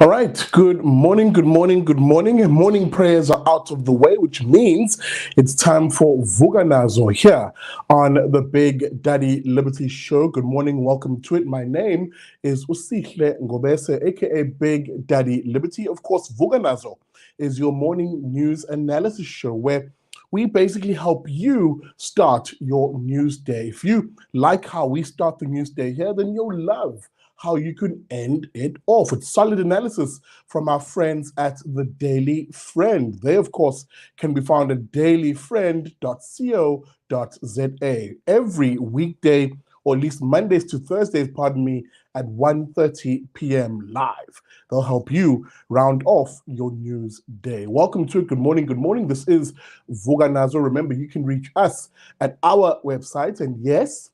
All right, good morning, good morning, good morning. And morning prayers are out of the way, which means it's time for Vuka Nazo here on the Big Daddy Liberty Show. Good morning, welcome to it. My name is Usihle Ngobese, aka Big Daddy Liberty. Of course, Vuka Nazo is your morning news analysis show where we basically help you start your news day. If you like how we start the news day here, then you'll love how you can end it off. It's solid analysis from our friends at the Daily Friend. They, of course, can be found at dailyfriend.co.za every weekday, or at least Mondays to Thursdays, pardon me, at 1:30 p.m. live. They'll help you round off your news day. Welcome to it. Good morning. Good morning. This is Vuka Nazo. Remember, you can reach us at our website. And yes,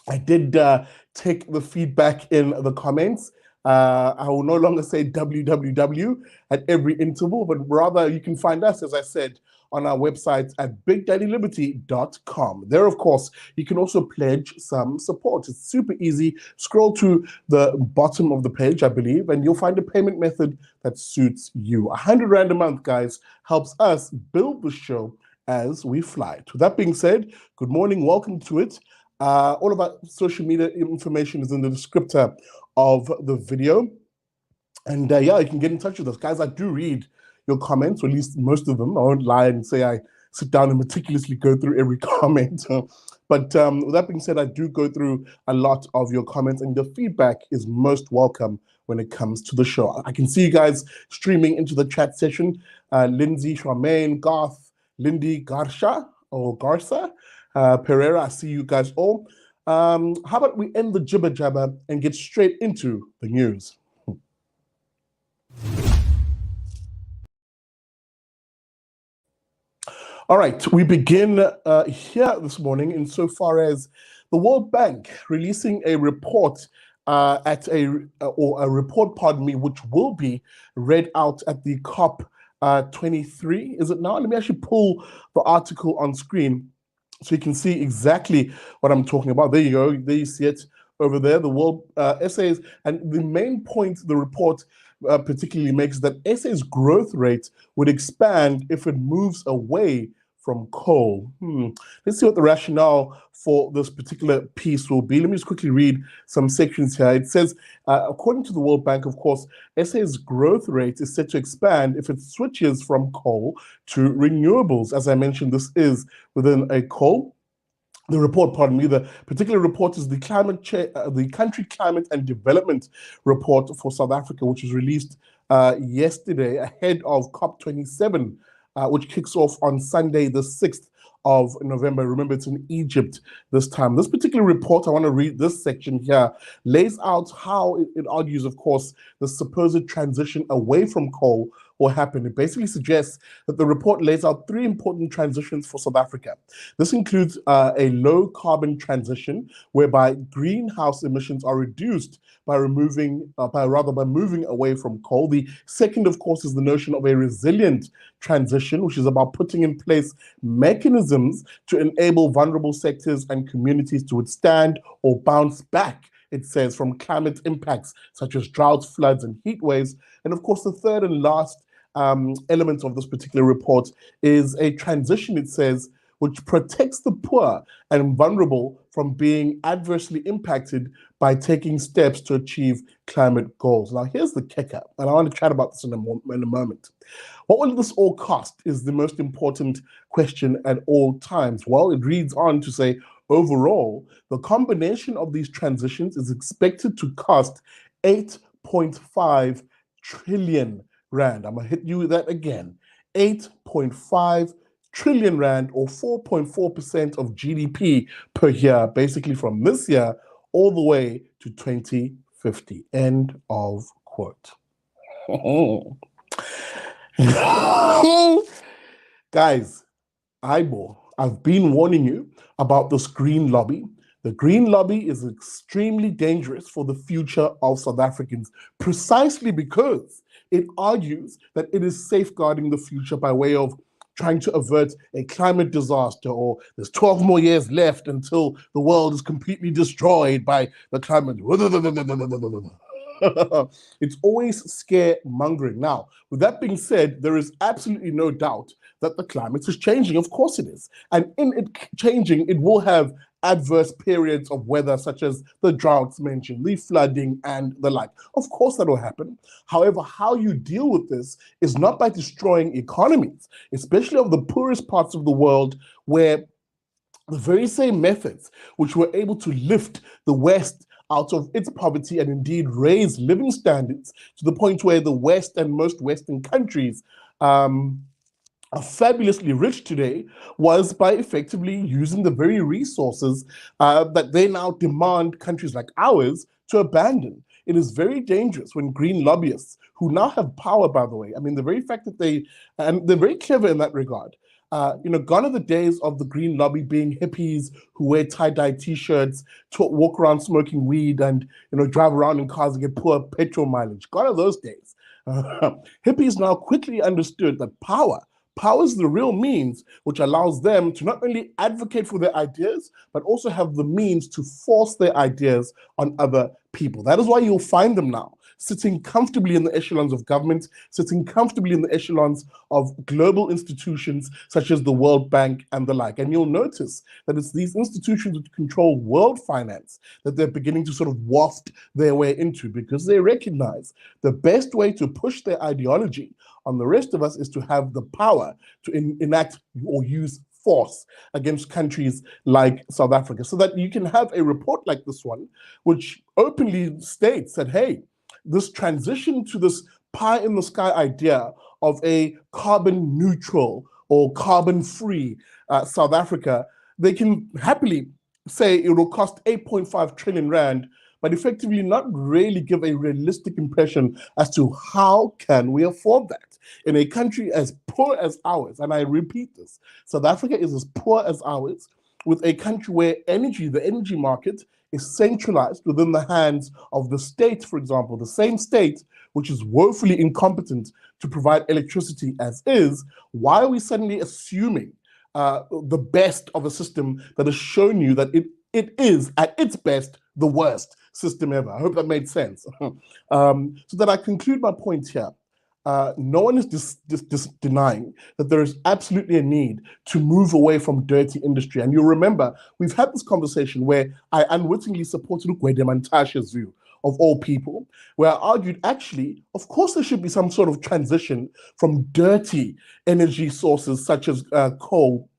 I did take the feedback in the comments. I will no longer say www at every interval, but rather you can find us, as I said, on our website at bigdaddyliberty.com. There, of course, you can also pledge some support. It's super easy. Scroll to the bottom of the page, I believe, and you'll find a payment method that suits you. 100 Rand a month, guys, helps us build the show as we fly. With that being said, good morning, welcome to it. All of our social media information is in the descriptor of the video. And yeah, you can get in touch with us. Guys, I do read your comments, or at least most of them. I won't lie and say I sit down and meticulously go through every comment. But with that being said, I do go through a lot of your comments, and the feedback is most welcome when it comes to the show. I can see you guys streaming into the chat session. Lindsay, Charmaine, Garth, Lindy, Garsha, or Garza, Pereira, I see you guys all. How about we end the jibber jabber and get straight into the news? All right, we begin here this morning insofar as the World Bank releasing a report a report, pardon me, which will be read out at the COP 23. Is it now? Let me actually pull the article on screen so you can see exactly what I'm talking about. There you go. There you see it over there. The World essays, and the main point the report particularly makes that SA's growth rate would expand if it moves away from coal. Let's see what the rationale for this particular piece will be. Let me just quickly read some sections here. It says, according to the World Bank, of course, SA's growth rate is set to expand if it switches from coal to renewables. As I mentioned, this is within a coal. The report, pardon me, the particular report is the Country Climate and Development Report for South Africa, which was released yesterday ahead of COP27, which kicks off on Sunday, the 6th of November. Remember, it's in Egypt this time. This particular report, I want to read this section here, lays out how it argues, of course, the supposed transition away from coal will happen. It basically suggests that the report lays out three important transitions for South Africa. This includes a low carbon transition, whereby greenhouse emissions are reduced by moving away from coal. The second, of course, is the notion of a resilient transition, which is about putting in place mechanisms to enable vulnerable sectors and communities to withstand or bounce back, it says, from climate impacts such as droughts, floods, and heat waves. And of course, the third and last element of this particular report is a transition, it says, which protects the poor and vulnerable from being adversely impacted by taking steps to achieve climate goals. Now, here's the kicker, and I want to chat about this in a moment. What will this all cost is the most important question at all times. Well, it reads on to say, overall, the combination of these transitions is expected to cost 8.5 trillion Rand. I'm going to hit you with that again. 8.5 trillion Rand, or 4.4% of GDP per year, basically from this year all the way to 2050. End of quote. Guys, I've been warning you about this green lobby. The green lobby is extremely dangerous for the future of South Africans, precisely because it argues that it is safeguarding the future by way of trying to avert a climate disaster, or there's 12 more years left until the world is completely destroyed by the climate. It's always scaremongering. Now, with that being said, there is absolutely no doubt that the climate is changing. Of course it is. And in it changing, it will have adverse periods of weather, such as the droughts mentioned, the flooding, and the like. Of course, that will happen. However, how you deal with this is not by destroying economies, especially of the poorest parts of the world, where the very same methods which were able to lift the West out of its poverty and indeed raise living standards to the point where the West and most Western countries are fabulously rich today, was by effectively using the very resources that they now demand countries like ours to abandon. It is very dangerous when green lobbyists, who now have power, by the way, I mean, the very fact that they're very clever in that regard. Gone are the days of the green lobby being hippies who wear tie-dye t-shirts, walk around smoking weed, and drive around in cars and get poor petrol mileage. Gone are those days. Hippies now quickly understood that power is the real means which allows them to not only advocate for their ideas, but also have the means to force their ideas on other people. That is why you'll find them now sitting comfortably in the echelons of government, sitting comfortably in the echelons of global institutions such as the World Bank and the like. And you'll notice that it's these institutions that control world finance that they're beginning to sort of waft their way into, because they recognize the best way to push their ideology on the rest of us is to have the power to enact or use force against countries like South Africa, so that you can have a report like this one, which openly states that, hey, this transition to this pie in the sky idea of a carbon neutral or carbon free South Africa, they can happily say it will cost 8.5 trillion rand, but effectively not really give a realistic impression as to how can we afford that in a country as poor as ours. And I repeat this, South Africa is as poor as ours, with a country where the energy market is centralized within the hands of the state, for example, the same state which is woefully incompetent to provide electricity as is. Why are we suddenly assuming the best of a system that has shown you that it is, at its best, the worst system ever? I hope that made sense. So that I conclude my point here. No one is just denying that there is absolutely a need to move away from dirty industry. And you'll remember, we've had this conversation where I unwittingly supported Ukwedemantasha's view, of all people, where I argued, actually, of course, there should be some sort of transition from dirty energy sources such as coal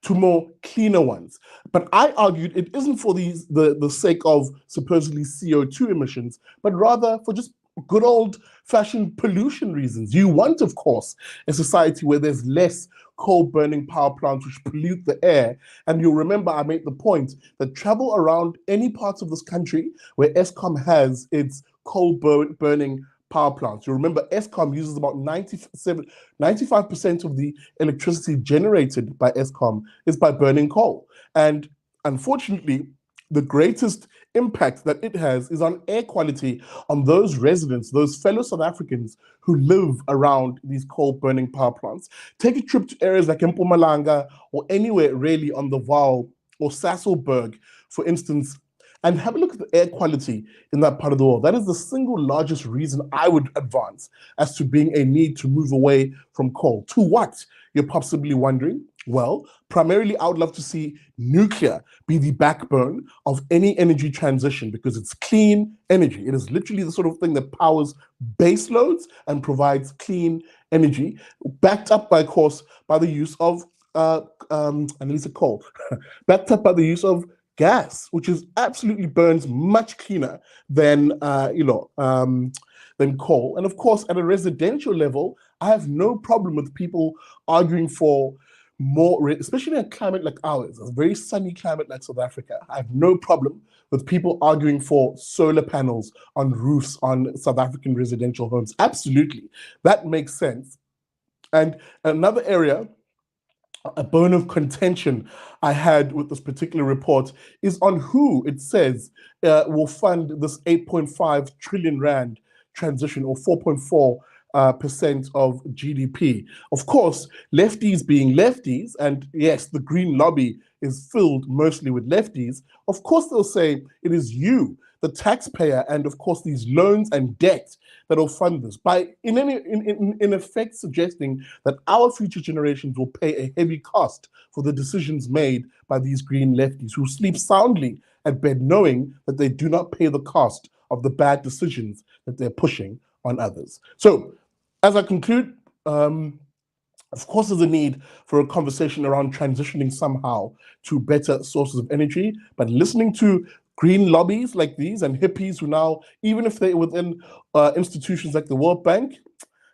to more cleaner ones. But I argued it isn't for the sake of supposedly CO2 emissions, but rather for just good old-fashioned pollution reasons. You want, of course, a society where there's less coal-burning power plants which pollute the air. And you'll remember I made the point that travel around any parts of this country where Eskom has its coal-burning power plants. You remember Eskom uses about 95% of the electricity generated by Eskom is by burning coal. And unfortunately, the greatest impact that it has is on air quality on those residents, those fellow South Africans who live around these coal-burning power plants. Take a trip to areas like Mpumalanga or anywhere really on the Vaal or Sasolburg, for instance, and have a look at the air quality in that part of the world. That is the single largest reason I would advance as to being a need to move away from coal. To what, you're possibly wondering? Well, primarily, I would love to see nuclear be the backbone of any energy transition, because it's clean energy. It is literally the sort of thing that powers base loads and provides clean energy, backed up, by, of course, by the use of, coal, backed up by the use of gas, which is absolutely burns much cleaner than than coal. And of course, at a residential level, I have no problem with people arguing for more, especially in a climate like ours, a very sunny climate like South Africa. I have no problem with people arguing for solar panels on roofs on South African residential homes. Absolutely, that makes sense. And another area, a bone of contention I had with this particular report, is on who it says will fund this 8.5 trillion rand transition, or 4.4% of GDP. Of course, lefties being lefties, and yes, the green lobby is filled mostly with lefties, of course they'll say it is you the taxpayer and, of course, these loans and debt that will fund this, by in effect suggesting that our future generations will pay a heavy cost for the decisions made by these green lefties who sleep soundly at bed knowing that they do not pay the cost of the bad decisions that they're pushing on others. So, as I conclude, of course, there's a need for a conversation around transitioning somehow to better sources of energy, but listening to green lobbies like these and hippies who now, even if they're within institutions like the World Bank,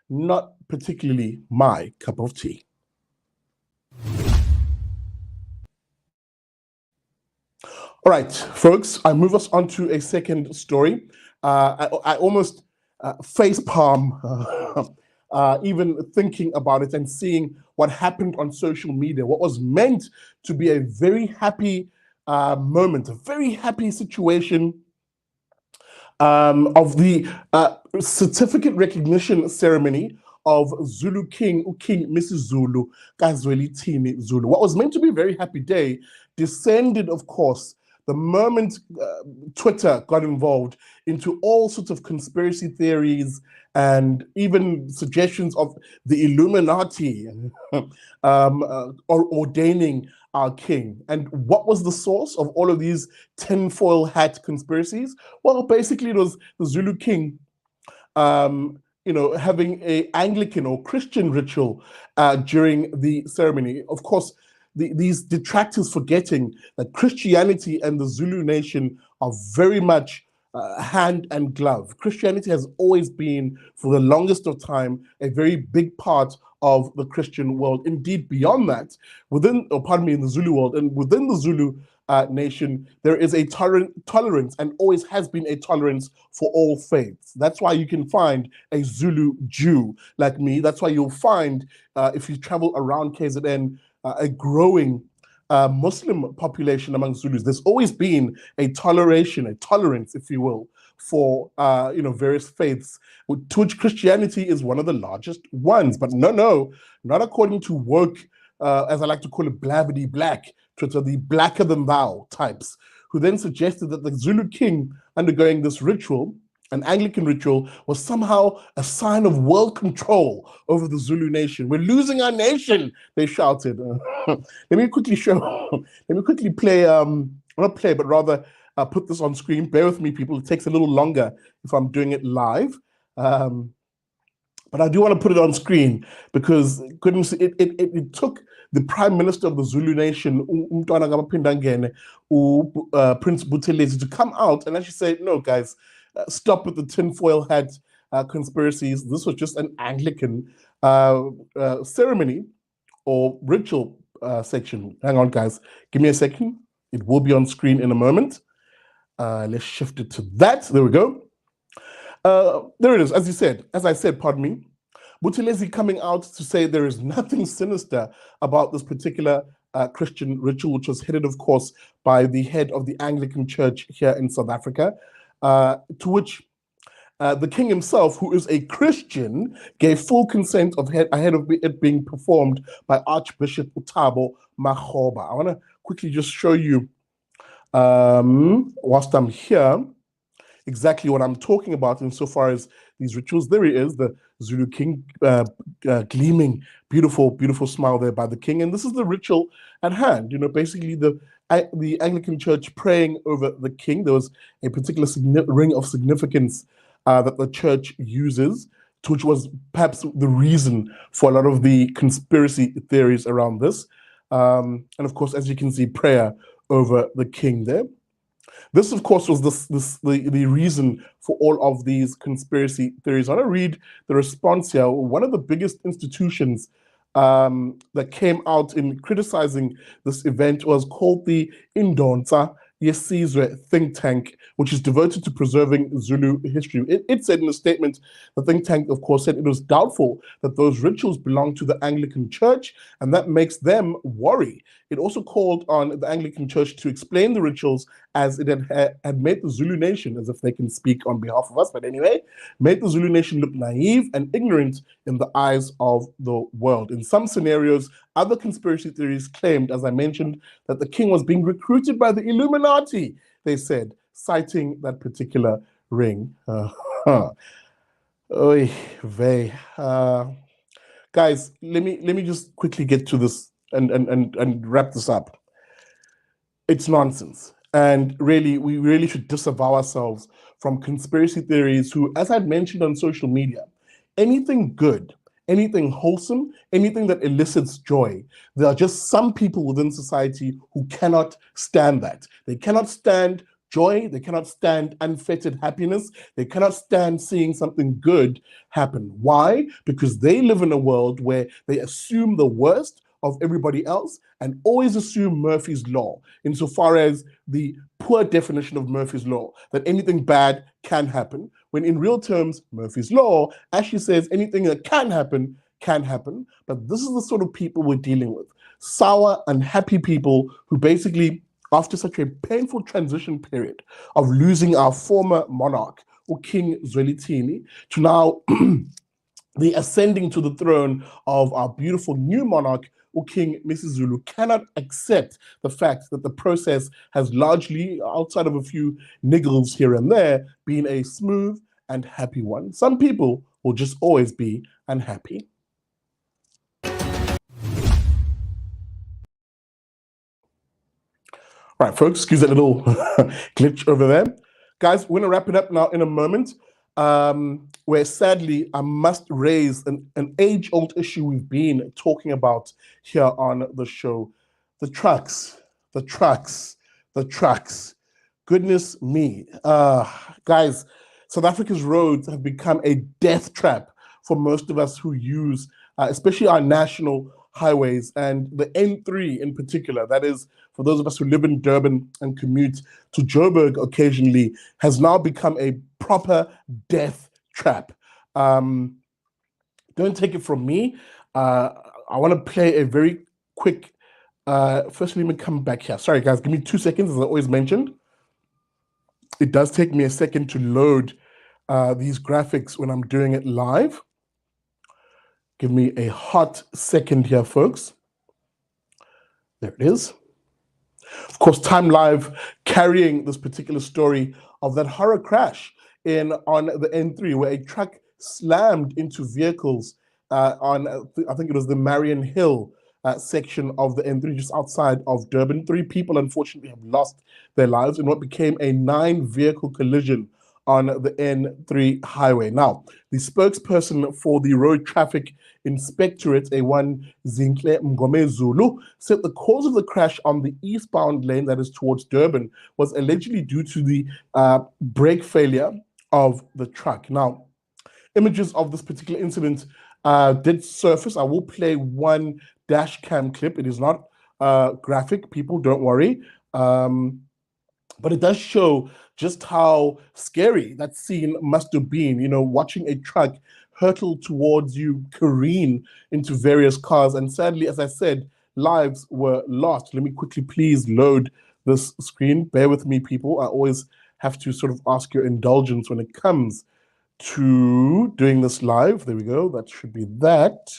not particularly my cup of tea. All right, folks, I move us on to a second story. I almost face palm even thinking about it and seeing what happened on social media, what was meant to be a very happy moment, a very happy situation of the certificate recognition ceremony of Zulu King, King Misuzulu, Kazwelithini Zulu. What was meant to be a very happy day descended, of course, the moment Twitter got involved into all sorts of conspiracy theories and even suggestions of the Illuminati ordaining our king. And what was the source of all of these tinfoil hat conspiracies? Well, basically it was the Zulu King having a Anglican or Christian ritual during the ceremony. Of course, these detractors forgetting that Christianity and the Zulu nation are very much hand and glove. Christianity has always been, for the longest of time, a very big part of the Christian world. Indeed, beyond that, in the Zulu world, and within the Zulu nation, there is a tolerance and always has been a tolerance for all faiths. That's why you can find a Zulu Jew like me. That's why you'll find, if you travel around KZN, a growing Muslim population among Zulus. There's always been a tolerance, if you will, for various faiths, to which Christianity is one of the largest ones. But no, not according to woke, as I like to call it, blavity black Twitter, the blacker than thou types, who then suggested that the Zulu King undergoing this ritual, an Anglican ritual, was somehow a sign of world control over the Zulu nation. We're losing our nation, they shouted. Let me quickly play, not play, but rather put this on screen. Bear with me, people. It takes a little longer if I'm doing it live. But I do want to put it on screen because goodness, it took the Prime Minister of the Zulu Nation, Prince Buthelezi, to come out and actually say, no, guys, stop with the tinfoil hat conspiracies. This was just an Anglican ceremony or ritual section. Hang on, guys. Give me a second. It will be on screen in a moment. Let's shift it to that. There we go. There it is, as I said, pardon me. Buthelezi coming out to say there is nothing sinister about this particular Christian ritual, which was headed, of course, by the head of the Anglican Church here in South Africa, to which the king himself, who is a Christian, gave full consent ahead of it being performed by Archbishop Utabo Makgoba. I want to quickly just show you, whilst I'm here, exactly what I'm talking about insofar as these rituals. There he is, the Zulu King, gleaming, beautiful, beautiful smile there by the king. And this is the ritual at hand. Basically the Anglican Church praying over the king. There was a particular ring of significance that the church uses, which was perhaps the reason for a lot of the conspiracy theories around this. And of course, as you can see, prayer over the king there. This, of course, was the reason for all of these conspiracy theories. I want to read the response here. One of the biggest institutions that came out in criticizing this event was called the Indonsa Yesizwe think tank, which is devoted to preserving Zulu history. It said in a statement, the think tank, of course, said it was doubtful that those rituals belong to the Anglican Church, and that makes them worry. It also called on the Anglican Church to explain the rituals as it had made the Zulu nation, as if they can speak on behalf of us, but anyway, made the Zulu nation look naive and ignorant in the eyes of the world. In some scenarios, other conspiracy theories claimed, as I mentioned, that the king was being recruited by the Illuminati, they said, citing that particular ring. Oy vey. Guys, let me just quickly get to this and wrap this up. It's nonsense. And really, we really should disavow ourselves from conspiracy theories who, as I'd mentioned on social media, anything good, anything wholesome, anything that elicits joy, there are just some people within society who cannot stand that. They cannot stand joy, they cannot stand unfettered happiness, they cannot stand seeing something good happen. Why? Because they live in a world where they assume the worst of everybody else and always assume Murphy's Law, insofar as the poor definition of Murphy's Law, that anything bad can happen, when in real terms, Murphy's Law actually says anything that can happen, but this is the sort of people we're dealing with. Sour, unhappy people who basically, after such a painful transition period of losing our former monarch, or King Zwelithini, to now the ascending to the throne of our beautiful new monarch, or King Misuzulu, cannot accept the fact that the process has largely, outside of a few niggles here and there, been a smooth and happy one. Some people will just always be unhappy. All right, folks, excuse that little glitch over there. Guys, we're going to wrap it up now in a moment, where sadly I must raise an age-old issue we've been talking about here on the show. The trucks. Goodness me. Guys, South Africa's roads have become a death trap for most of us who use, especially our national highways, and the N3 in particular, that is, for those of us who live in Durban and commute to Joburg occasionally, has now become a proper death trap. Don't take it from me. I want to play a very quick, first let me come back here. Sorry guys, give me 2 seconds, as I always mentioned. It does take me a second to load these graphics when I'm doing it live. Give me a hot second here, folks. There it is. Of course, Time Live carrying this particular story of that horror crash on the N3, where a truck slammed into vehicles on, I think it was the Marion Hill section of the N3, just outside of Durban. 3 people, unfortunately, have lost their lives in what became a 9-vehicle collision on the N3 highway. Now, the spokesperson for the Road Traffic Inspectorate, A1 Zinhle Mngomezulu, said the cause of the crash on the eastbound lane, that is towards Durban, was allegedly due to the brake failure of the truck. Now, images of this particular incident did surface. I will play one dash cam clip. It is not graphic, people, don't worry. But it does show just how scary that scene must have been, you know, watching a truck hurtle towards you, careen into various cars. And sadly, as I said, lives were lost. Let me quickly please load this screen. Bear with me, people. I always have to sort of ask your indulgence when it comes to doing this live. There we go. That should be that.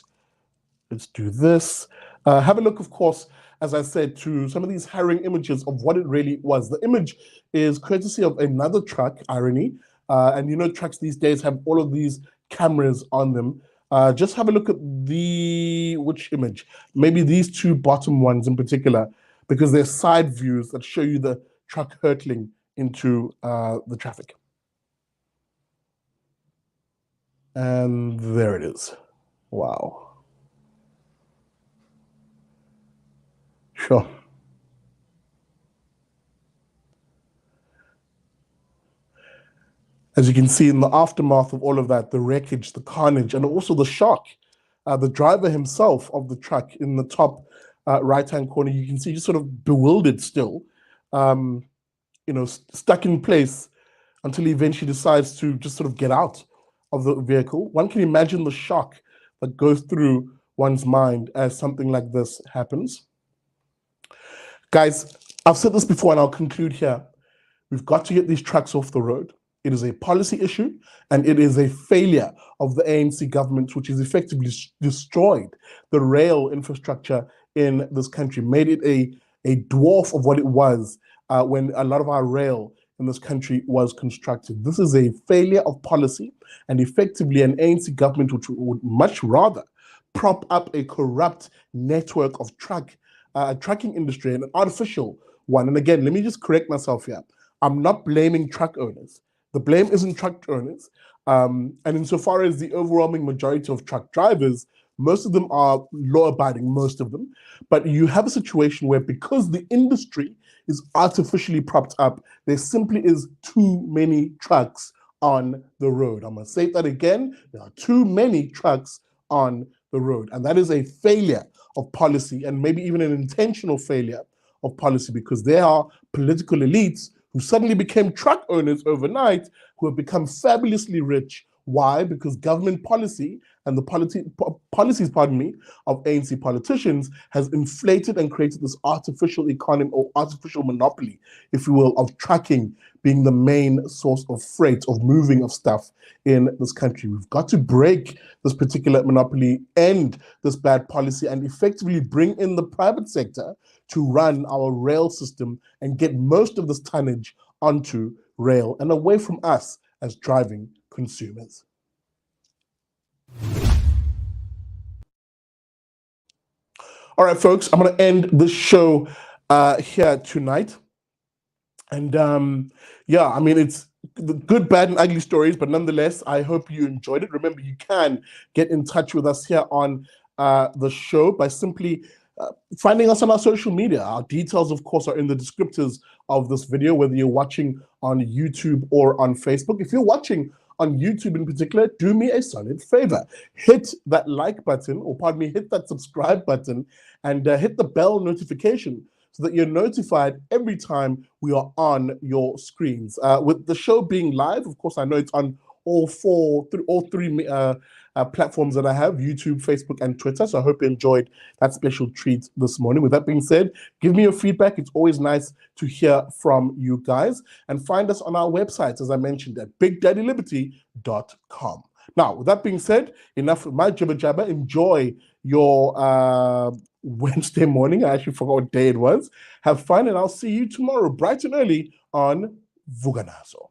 Let's do this. Have a look, of course, as I said, to some of these harrowing images of what it really was. The image is courtesy of another truck, irony. And you know, trucks these days have all of these cameras on them. Just have a look at which image? Maybe these 2 bottom ones in particular, because they're side views that show you the truck hurtling into the traffic. And there it is. Wow. Sure. As you can see in the aftermath of all of that, the wreckage, the carnage, and also the shock, the driver himself of the truck in the top right-hand corner, you can see just sort of bewildered still, you know, stuck in place until he eventually decides to just sort of get out of the vehicle. One can imagine the shock that goes through one's mind as something like this happens. Guys, I've said this before and I'll conclude here. We've got to get these trucks off the road. It is a policy issue and it is a failure of the ANC government, which has effectively destroyed the rail infrastructure in this country, made it a dwarf of what it was when a lot of our rail in this country was constructed. This is a failure of policy and effectively an ANC government which would much rather prop up a corrupt network of trucking industry and an artificial one. And again, let me just correct myself here. I'm not blaming truck owners. The blame isn't truck owners. And insofar as the overwhelming majority of truck drivers, most of them are law-abiding, most of them. But you have a situation where because the industry is artificially propped up, there simply is too many trucks on the road. I'm going to say that again. There are too many trucks on the road. And that is a failure of policy, and maybe even an intentional failure of policy, because there are political elites who suddenly became truck owners overnight, who have become fabulously rich. Why? Because government policy and the policies, of ANC politicians has inflated and created this artificial economy or artificial monopoly, if you will, of trucking being the main source of freight, of moving of stuff in this country. We've got to break this particular monopoly, end this bad policy, and effectively bring in the private sector to run our rail system and get most of this tonnage onto rail and away from us as driving consumers. All right, folks, I'm going to end this show here tonight. And yeah, I mean, it's the good, bad, and ugly stories, but nonetheless, I hope you enjoyed it. Remember, you can get in touch with us here on the show by simply finding us on our social media. Our details, of course, are in the descriptors of this video, whether you're watching on YouTube or on Facebook. If you're watching on YouTube in particular, do me a solid favor. Hit that like button, or pardon me, hit that subscribe button, and hit the bell notification so that you're notified every time we are on your screens. With the show being live, of course, I know it's on all three platforms that I have, YouTube, Facebook, and Twitter. So I hope you enjoyed that special treat this morning. With that being said, give me your feedback. It's always nice to hear from you guys. And find us on our website, as I mentioned, at BigDaddyLiberty.com. Now, with that being said, enough of my jibber jabber. Enjoy your Wednesday morning. I actually forgot what day it was. Have fun, and I'll see you tomorrow, bright and early, on Vuka Nazo.